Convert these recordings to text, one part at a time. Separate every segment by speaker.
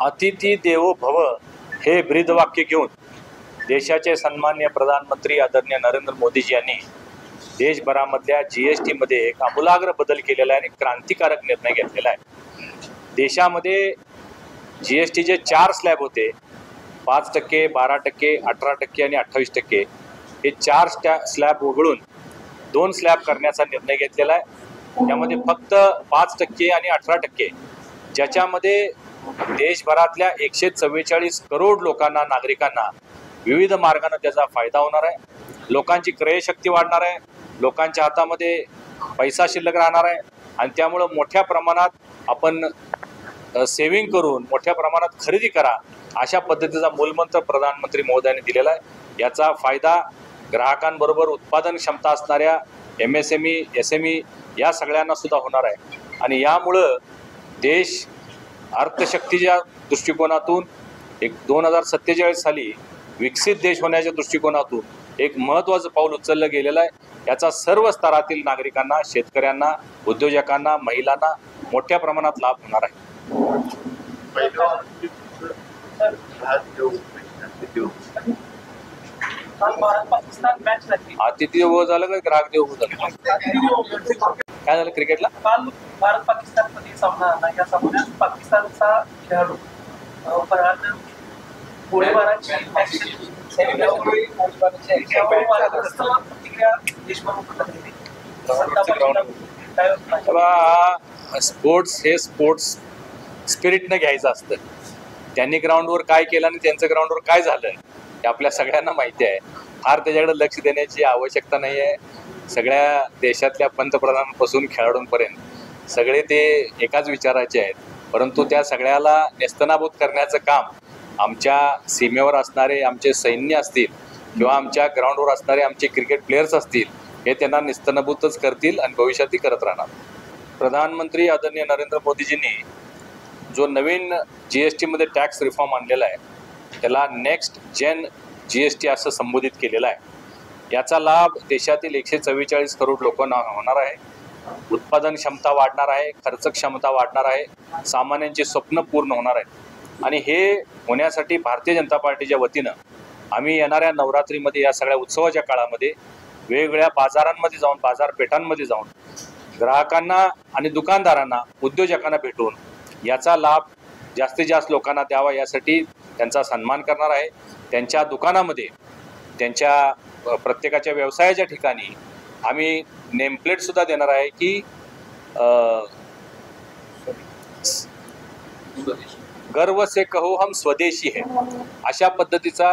Speaker 1: अतिथी देवो भव हे ब्रीदवाक्य घेऊन देशाचे सन्माननीय प्रधानमंत्री आदरणीय नरेंद्र मोदीजी यांनी देशभरामधल्या GST मध्ये एक आमूलाग्र बदल केलेला आहे आणि क्रांतिकारक निर्णय घेतलेला आहे। देशामध्ये GST चे 4 स्लॅब होते, 5%, 12%, 18% आणि 28%। हे 4 स्लॅब वगळून 2 स्लॅब करण्याचा निर्णय घेतलेला आहे। त्यामध्ये फक्त 5% आणि 18%, ज्याच्यामध्ये देशभरातल्या 144 करोड लोकांना, नागरिकांना विविध मार्गाने त्याचा फायदा होणार आहे। लोकांची क्रयशक्ती वाढणार आहे, लोकांच्या हातामध्ये पैसा शिल्लक राहणार आहे आणि त्यामुळे मोठ्या प्रमाणात आपण सेव्हिंग करून मोठ्या प्रमाणात खरेदी करा, अशा पद्धतीचा मूलमंत्र प्रधानमंत्री महोदयांनी दिलेला आहे। याचा फायदा ग्राहकांबरोबर उत्पादन क्षमता असणाऱ्या MSME, SME या सगळ्यांना सुद्धा होणार आहे आणि यामुळं देश अर्थशक्तीच्या दृष्टिकोनातून 2047 साली विकसित देश होण्याच्या दृष्टिकोनातून एक महत्त्वाचं पाऊल उचललं गेलेलं आहे। याचा सर्व स्तरातील नागरिकांना, शेतकऱ्यांना, उद्योजकांना, महिलांना मोठ्या प्रमाणात लाभ होणार आहे। अतिथी देवो झालं का ग्राहक देवो झालं? काय झालं क्रिकेटला?
Speaker 2: काल भारत पाकिस्तान मध्ये सामना झाला। या सामन्यात पाकिस्तानचा खेळाडू फरहान गोळीबाराची
Speaker 1: स्पोर्ट्स हे स्पोर्ट्स स्पिरिटनं घ्यायचं असतं। त्यांनी ग्राउंडवर काय केलं आणि त्यांचं ग्राउंडवर काय झालं हे आपल्या सगळ्यांना माहिती आहे। फार त्याच्याकडे लक्ष देण्याची आवश्यकता नाही आहे। सगळ्या देशातल्या पंतप्रधानांपासून खेळाडूंपर्यंत सगळे ते एकाच विचाराचे आहेत, परंतु त्या सगळ्याला नेस्तनाबूत करण्याचं काम आमच्या सीमेवर असणारे आमचे सैन्य असतील किंवा आमच्या ग्राउंडवर असणारे आमचे क्रिकेट प्लेयर्स असतील, हे त्यांना नेस्तनाबूतच करतील आणि भविष्यातही करत राहणार। प्रधानमंत्री आदरणीय नरेंद्र मोदीजींनी जो नवीन GST मध्ये टॅक्स रिफॉर्म आणलेला आहे, त्याला नेक्स्ट जेन GST असं संबोधित केलेलं आहे। याचा लाभ देशातील 144 करोड लोकांना होणार आहे। उत्पादन क्षमता वाढणार आहे, खर्च क्षमता वाढणार आहे, सामान्यांची स्वप्न पूर्ण होणार आहेत आणि हे होण्यासाठी भारतीय जनता पार्टीच्या वतीनं आम्ही येणाऱ्या नवरात्रीमध्ये, या सगळ्या उत्सवाच्या काळामध्ये वेगवेगळ्या बाजारांमध्ये जाऊन, बाजारपेठांमध्ये जाऊन ग्राहकांना आणि दुकानदारांना, उद्योजकांना भेटून याचा लाभ जास्तीत जास्त लोकांना द्यावा, यासाठी त्यांचा सन्मान करणार आहे। त्यांच्या दुकानामध्ये, त्यांच्या प्रत्येकाच्या व्यवसायाच्या ठिकाणी आम्ही नेमप्लेट सुद्धा देणार आहे की गर्व से कहो हम स्वदेशी है, अशा पद्धतीचा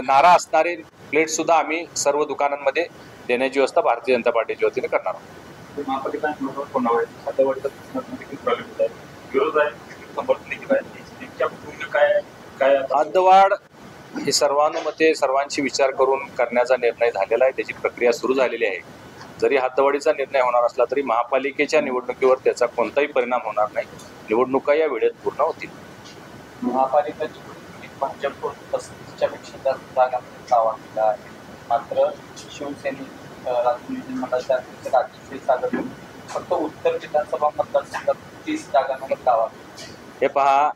Speaker 1: नारा असणारे प्लेट सुद्धा आम्ही सर्व दुकानांमध्ये देण्याची व्यवस्था भारतीय जनता पार्टीच्या वतीने करणार आहोत। हद्दवाढ ही सर्वानुमते सर्वांची विचार करून करण्याचा निर्णय झालेला आहे, त्याची प्रक्रिया सुरू झालेली आहे। जरी हद्दवाढीचा निर्णय होणार असला तरी महापालिकेच्या निवडणुकीवर त्याचा कोणताही परिणाम होणार नाही। निवडणुका या वेळेत पूर्ण होतील।
Speaker 2: महापालिकेच्या भाजप 35च्या पेक्षा जास्त जागा आहे, मात्र शिवसेनेने मंडळाच्या राजकीय सागर फक्त उत्तर विधानसभा मतदारसंघात 30 जागांवर दावा।
Speaker 1: हे पहा,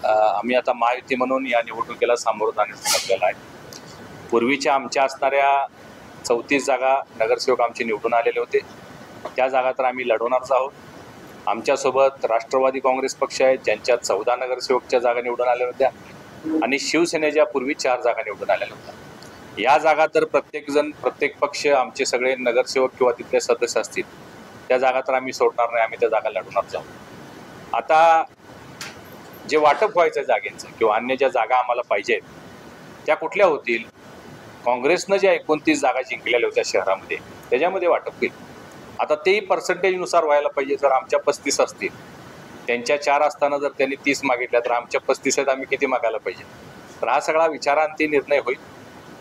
Speaker 1: आम्ही आता महायुती म्हणून या निवडणुकीला सामोरं जाण्याचं ठरलेलं आहे। पूर्वीच्या आमच्या असणाऱ्या 34 जागा नगरसेवक आमचे निवडून आलेले होते, त्या जागा तर आम्ही लढवणारच आहोत। आमच्यासोबत राष्ट्रवादी काँग्रेस पक्ष आहे, ज्यांच्या 14 नगरसेवकच्या जागा निवडून आल्या होत्या आणि शिवसेनेच्या पूर्वी 4 जागा निवडून आलेल्या होत्या। या जागा तर प्रत्येक पक्ष, आमचे सगळे नगरसेवक किंवा तिथले सदस्य असतील, त्या जागा तर आम्ही सोडणार नाही, आम्ही त्या जागा लढवणारच आहोत। आता जे वाटप व्हायचं जागेचं किंवा अन्य ज्या जागा आम्हाला पाहिजेत त्या कुठल्या होतील? काँग्रेसनं ज्या 29 जागा जिंकलेल्या होत्या शहरामध्ये, त्याच्यामध्ये वाटप होईल। आता तेही पर्सेंटेजनुसार व्हायला पाहिजे। जर आमच्या 35 असतील, त्यांच्या 4 असताना जर त्यांनी 30 मागितल्या तर आमच्या 35 आहेत, आम्ही किती मागायला पाहिजे? तर हा सगळा विचारांती निर्णय होईल।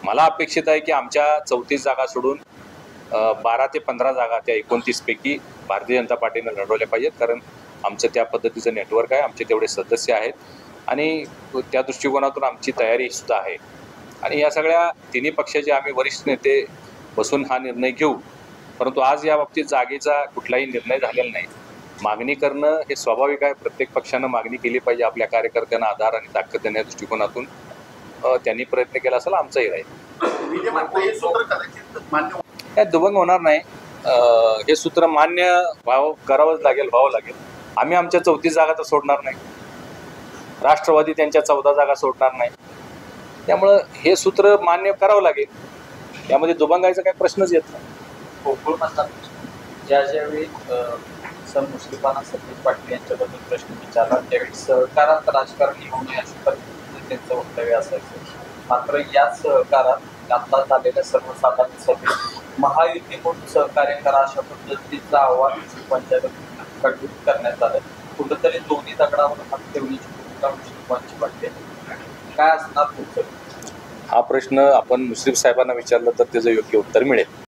Speaker 1: मला अपेक्षित आहे की आमच्या 34 जागा सोडून 12 ते 15 जागा त्या 29 पैकी भारतीय जनता पार्टीने लढवल्या पाहिजेत, कारण आमचं त्या पद्धतीचं नेटवर्क आहे, आमचे तेवढे सदस्य आहेत आणि त्या दृष्टिकोनातून आमची तयारी सुद्धा आहे आणि या सगळ्या तिन्ही पक्षाचे आम्ही वरिष्ठ नेते बसून हा निर्णय घेऊ। परंतु आज या बाबतीत जागेचा कुठलाही निर्णय झालेला नाही। मागणी करणं हे स्वाभाविक आहे. प्रत्येक पक्षानं मागणी केली पाहिजे आपल्या कार्यकर्त्यांना आधार आणि ताकद देण्याच्या दृष्टिकोनातून. त्यांनी प्रयत्न केला असेल, आमचाही राहील.
Speaker 3: हे सूत्र कदाचित मान्य
Speaker 1: काय दुभंग होणार नाही. हे सूत्र मान्य करावंच लागेल, व्हावं लागेल. आम्ही आमच्या 34 जागा तर सोडणार नाही, राष्ट्रवादी त्यांच्या 14 जागा सोडणार नाही. त्यामुळं हे सूत्र मान्य करावं लागेल. त्यामध्ये दुभंगायचा काही प्रश्नच येत नाही.
Speaker 4: गोकुळ मतदार ज्यावेळी सर मुश्रीफाना सतीश पाटील यांच्याबद्दल प्रश्न विचारला त्यावेळी सहकारात राजकारण येऊ नये अशा पद्धतीने त्यांचं वक्तव्य असायचं. मात्र याच सहकारात आता झालेल्या सर्वसाधारण सभेत महायुती म्हणून सहकार्य करा अशा पद्धतीचं आव्हान मुश्रीफांच्याकडून करण्यात आलं. कुठंतरी दोन्ही दगडावर हात ठेवण्याची भूमिका मुश्रीफांची वाटते. काय असणार तुमचं?
Speaker 1: हा प्रश्न आपण मुश्रीफ साहेबांना विचारला तर त्याचं योग्य उत्तर मिळेल.